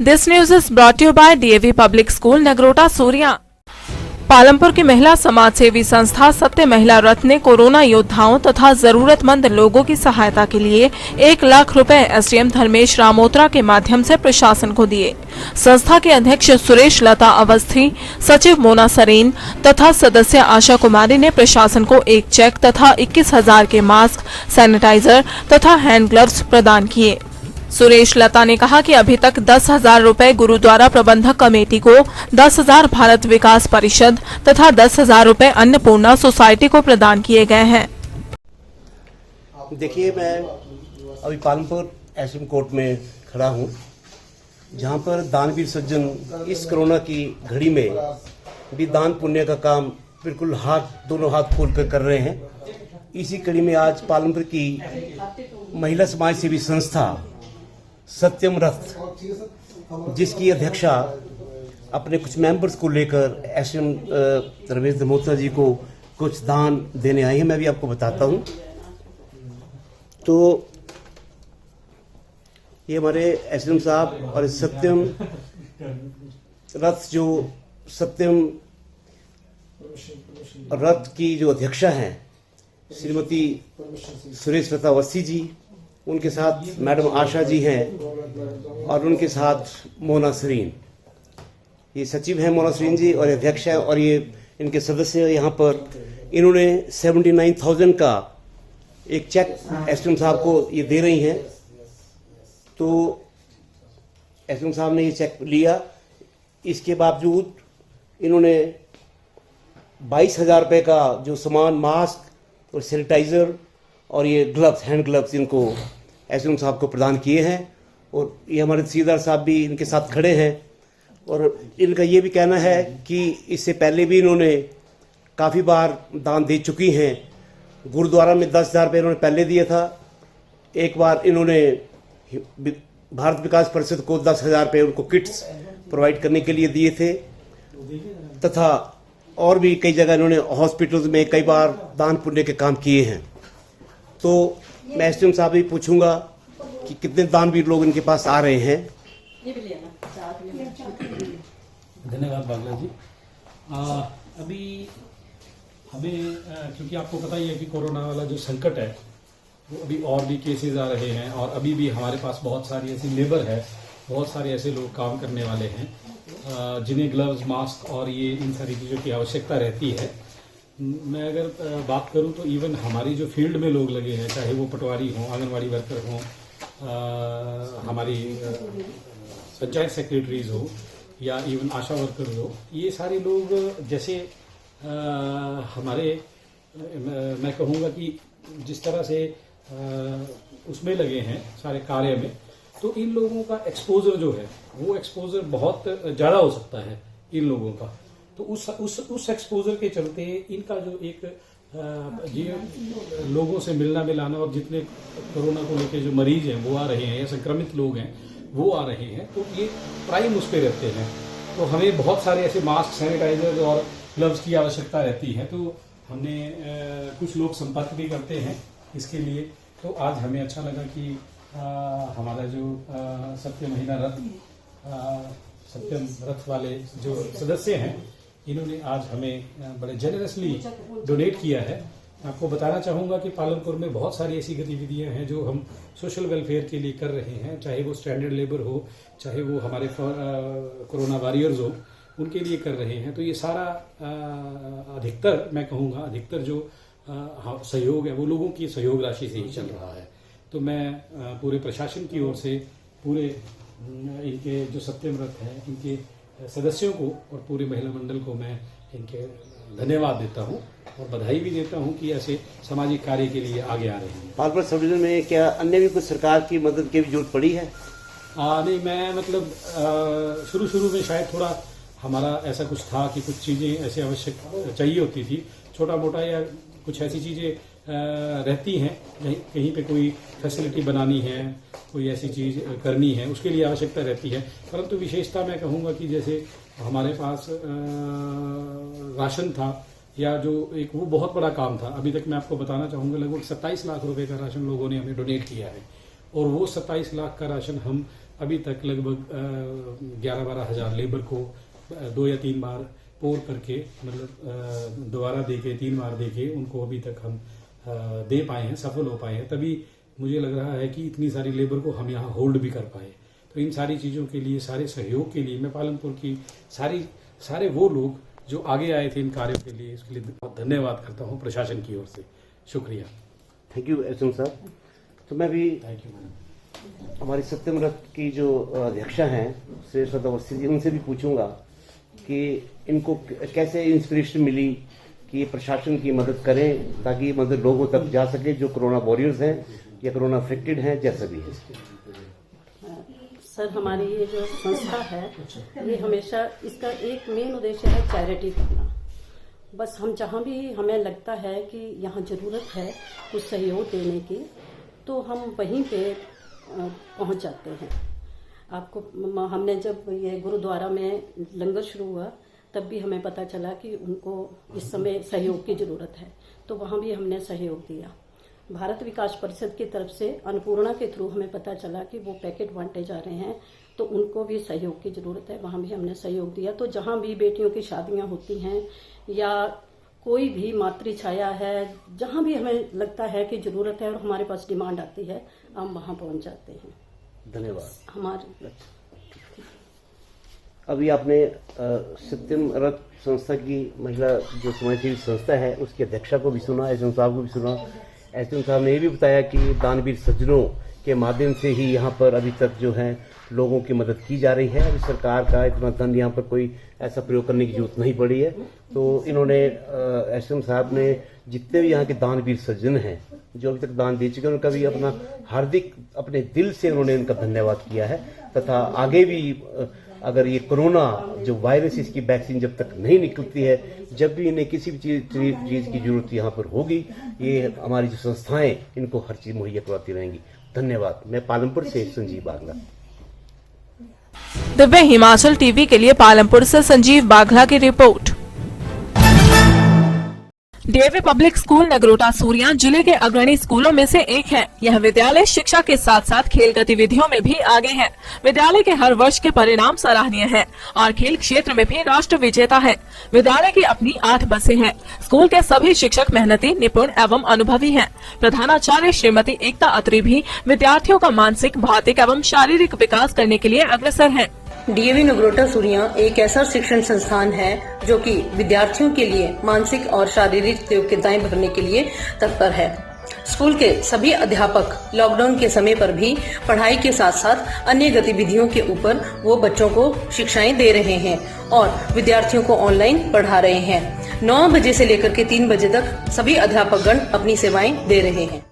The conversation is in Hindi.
This news is brought to you by DAV Public School, Nagrota, Surya. Palampur की महिला समाज सेवी संस्था सत्य महिला रथ ने कोरोना योद्धाओं तथा जरूरतमंद लोगों की सहायता के लिए 1 लाख रुपए एसडीएम धर्मेश रामोत्रा के माध्यम से प्रशासन को दिए। संस्था के अध्यक्ष सुरेश लता अवस्थी, सचिव मोना सरीन तथा सदस्य आशा कुमारी ने प्रशासन को एक चेक तथा 21,000 के मास्क, सैनिटाइजर तथा हैंड ग्लव्स प्रदान किए। सुरेश लता ने कहा कि अभी तक 10,000 रुपए गुरुद्वारा प्रबंधक कमेटी को, 10,000 भारत विकास परिषद तथा 10,000 रुपए अन्नपूर्णा सोसाइटी को प्रदान किए गए हैं। देखिए, मैं अभी पालमपुर एसडीएम कोर्ट में खड़ा हूँ, जहाँ पर दानवीर सज्जन इस कोरोना की घड़ी में भी दान पुण्य का काम बिल्कुल दोनों हाथ खोल कर रहे हैं। इसी कड़ी में आज पालमपुर की महिला समाज सेवी संस्था सत्यम रथ, जिसकी अध्यक्षा अपने कुछ मेंबर्स को लेकर एसडीएम धर्मेश रामोत्रा जी को कुछ दान देने आई है। मैं भी आपको बताता हूँ। तो ये हमारे एसडीएम साहब और सत्यम रथ, जो सत्यम रथ की जो अध्यक्षा हैं श्रीमती सुरेश लता अवस्थी जी, उनके साथ मैडम आशा जी हैं और उनके साथ मोना सरीन, ये सचिव हैं मोना सरीन जी और अध्यक्ष है, और ये इनके सदस्य यहाँ पर इन्होंने 79,000 का एक चेक एसडीएम साहब को ये दे रही हैं। तो एसडीएम साहब ने ये चेक लिया। इसके बावजूद इन्होंने 22,000 रुपये का जो सामान, मास्क और सैनिटाइजर और ये ग्लव्स, हैंड ग्लव्स, इनको एसडीएम साहब को प्रदान किए हैं। और ये हमारे तहसीलदार साहब भी इनके साथ खड़े हैं। और इनका ये भी कहना है कि इससे पहले भी इन्होंने काफ़ी बार दान दे चुकी हैं। गुरुद्वारा में 10,000 रुपये इन्होंने पहले दिया था। एक बार इन्होंने भारत विकास परिषद को 10,000 रुपये उनको किट्स प्रोवाइड करने के लिए दिए थे, तथा और भी कई जगह इन्होंने हॉस्पिटल्स में कई बार दान पुण्य के काम किए हैं। तो मैं एसडीएम साहब भी पूछूंगा कि कितने दानवीर लोग इनके पास आ रहे हैं। धन्यवाद बागला जी। अभी हमें क्योंकि आपको पता ही है कि कोरोना वाला जो संकट है वो अभी और भी केसेस आ रहे हैं, और अभी भी हमारे पास बहुत सारी ऐसी लेबर है, बहुत सारे ऐसे लोग काम करने वाले हैं जिन्हें ग्लव्स, मास्क और ये इन सारी चीज़ों की आवश्यकता रहती है। मैं अगर बात करूं तो इवन हमारी जो फील्ड में लोग लगे हैं, चाहे वो पटवारी हों, आंगनवाड़ी वर्कर हों, हमारी पंचायत सेक्रेटरीज हो या इवन आशा वर्कर्स हो, ये सारे लोग जैसे हमारे, मैं कहूँगा कि जिस तरह से उसमें लगे हैं सारे कार्य में, तो इन लोगों का एक्सपोजर जो है वो एक्सपोजर बहुत ज़्यादा हो सकता है इन लोगों का। तो उस एक्सपोजर के चलते इनका जो एक ये लोगों से मिलना मिलाना, और जितने कोरोना को लेकर जो मरीज हैं वो आ रहे हैं या संक्रमित लोग हैं वो आ रहे हैं, तो ये प्राइम उस पर रहते हैं। तो हमें बहुत सारे ऐसे मास्क, सैनिटाइजर और ग्लव्स की आवश्यकता रहती है। तो हमने कुछ लोग संपर्क भी करते हैं इसके लिए। तो आज हमें अच्छा लगा कि हमारा जो सत्य महिला रथ, सत्यम रथ वाले जो सदस्य हैं, इन्होंने आज हमें बड़े जेनरसली डोनेट किया है। आपको बताना चाहूँगा कि पालमपुर में बहुत सारी ऐसी गतिविधियां हैं जो हम सोशल वेलफेयर के लिए कर रहे हैं, चाहे वो स्टैंडर्ड लेबर हो, चाहे वो हमारे कोरोना वॉरियर्स हो, उनके लिए कर रहे हैं। तो ये सारा अधिकतर, मैं कहूँगा अधिकतर जो सहयोग है वो लोगों की सहयोग राशि से ही चल रहा है। तो मैं पूरे प्रशासन की ओर से पूरे इनके जो सत्यम रथ है, इनके सदस्यों को और पूरे महिला मंडल को मैं इनके धन्यवाद देता हूं और बधाई भी देता हूं कि ऐसे सामाजिक कार्य के लिए आगे आ रहे हैं। पालमपुर सब डिवीजन में क्या अन्य भी कुछ सरकार की मदद की भी जरूरत पड़ी है? नहीं, मैं मतलब शुरू में शायद थोड़ा हमारा ऐसा कुछ था कि कुछ चीज़ें ऐसे आवश्यक चाहिए होती थी, छोटा मोटा या कुछ ऐसी चीज़ें रहती हैं, कहीं पे कोई फैसिलिटी बनानी है, कोई ऐसी चीज़ करनी है, उसके लिए आवश्यकता रहती है। परंतु विशेषता मैं कहूँगा कि जैसे हमारे पास राशन था, या जो एक वो बहुत बड़ा काम था। अभी तक मैं आपको बताना चाहूँगा लगभग 27 लाख रुपए का राशन लोगों ने हमें डोनेट किया है, और वो 27 लाख का राशन हम अभी तक लगभग 11-12 हज़ार लेबर को 2 या 3 बार पोर करके, मतलब दोबारा देके 3 बार देके उनको अभी तक हम दे पाए हैं, सफल हो पाए हैं। तभी मुझे लग रहा है कि इतनी सारी लेबर को हम यहाँ होल्ड भी कर पाए। तो इन सारी चीज़ों के लिए, सारे सहयोग के लिए मैं पालमपुर की सारे वो लोग जो आगे आए थे इन कार्यों के लिए, इसके लिए बहुत धन्यवाद करता हूँ प्रशासन की ओर से। शुक्रिया। थैंक यू एसएम साहब। तो मैं भी थैंक यू मैडम। हमारी सत्यम रथ की जो अध्यक्षा हैं श्री श्रद्धा अवस्थी जी, उनसे भी पूछूंगा कि इनको कैसे इंस्पिरेशन मिली कि ये प्रशासन की मदद करें ताकि मदद लोगों तक जा सके जो कोरोना वॉरियर्स हैं या कोरोना अफेक्टेड हैं, जैसा भी है। सर, हमारी ये जो संस्था है, ये हमेशा इसका एक मेन उद्देश्य है चैरिटी करना। बस हम जहाँ भी हमें लगता है कि यहाँ जरूरत है कुछ सहयोग देने की, तो हम वहीं पे पहुँच जाते हैं। आपको हमने जब ये गुरुद्वारा में लंगर शुरू हुआ तब भी हमें पता चला कि उनको इस समय सहयोग की जरूरत है, तो वहाँ भी हमने सहयोग दिया। भारत विकास परिषद की तरफ से अन्नपूर्णा के थ्रू हमें पता चला कि वो पैकेट बांटे जा रहे हैं, तो उनको भी सहयोग की जरूरत है, वहाँ भी हमने सहयोग दिया। तो जहाँ भी बेटियों की शादियाँ होती हैं या कोई भी मातृ छाया है, जहाँ भी हमें लगता है कि जरूरत है और हमारे पास डिमांड आती है, हम वहाँ पहुँच जाते हैं। धन्यवाद। हमारे अभी आपने सत्यम रथ संस्था की महिला जो समाजसेवी संस्था है उसकी अध्यक्षा को भी सुना, एसएम साहब को भी सुना। एसएम साहब ने ये भी बताया कि दानवीर सज्जनों के माध्यम से ही यहाँ पर अभी तक जो है लोगों की मदद की जा रही है। अभी सरकार का इतना धन यहाँ पर कोई ऐसा प्रयोग करने की जरूरत नहीं पड़ी है। तो इन्होंने एसएम साहब ने जितने भी यहाँ के दानवीर सज्जन हैं जो अभी तक दान दे चुके हैं, उनका भी अपना हार्दिक अपने दिल से उन्होंने उनका धन्यवाद किया है। तथा आगे भी अगर ये कोरोना जो वायरस, इसकी वैक्सीन जब तक नहीं निकलती है, जब भी इन्हें किसी भी चीज की जरूरत यहाँ पर होगी, ये हमारी जो संस्थाएं इनको हर चीज मुहैया करवाती रहेंगी। धन्यवाद। मैं पालमपुर से संजीव बागला। दिव्य हिमाचल टीवी के लिए पालमपुर से संजीव बाघला की report. DAV public school Nagrota Suriyan जिले के अग्रणी स्कूलों में से एक है। यह विद्यालय शिक्षा के साथ साथ खेल गतिविधियों में भी आगे है। विद्यालय के हर वर्ष के परिणाम सराहनीय हैं और खेल क्षेत्र में भी राष्ट्र विजेता है। विद्यालय की अपनी 8 बसें हैं। स्कूल के सभी शिक्षक मेहनती, निपुण एवं अनुभवी हैं। प्रधानाचार्य श्रीमती एकता अत्री भी विद्यार्थियों का मानसिक, भौतिक एवं शारीरिक विकास करने के लिए अग्रसर है। डीएवी नगरोटा सूरियां एक ऐसा शिक्षण संस्थान है जो कि विद्यार्थियों के लिए मानसिक और शारीरिक योग्यताएं भरने के लिए तत्पर है। स्कूल के सभी अध्यापक लॉकडाउन के समय पर भी पढ़ाई के साथ साथ अन्य गतिविधियों के ऊपर वो बच्चों को शिक्षाएं दे रहे हैं और विद्यार्थियों को ऑनलाइन पढ़ा रहे हैं। 9 बजे से लेकर के 3 बजे तक सभी अध्यापकगण अपनी सेवाएं दे रहे हैं।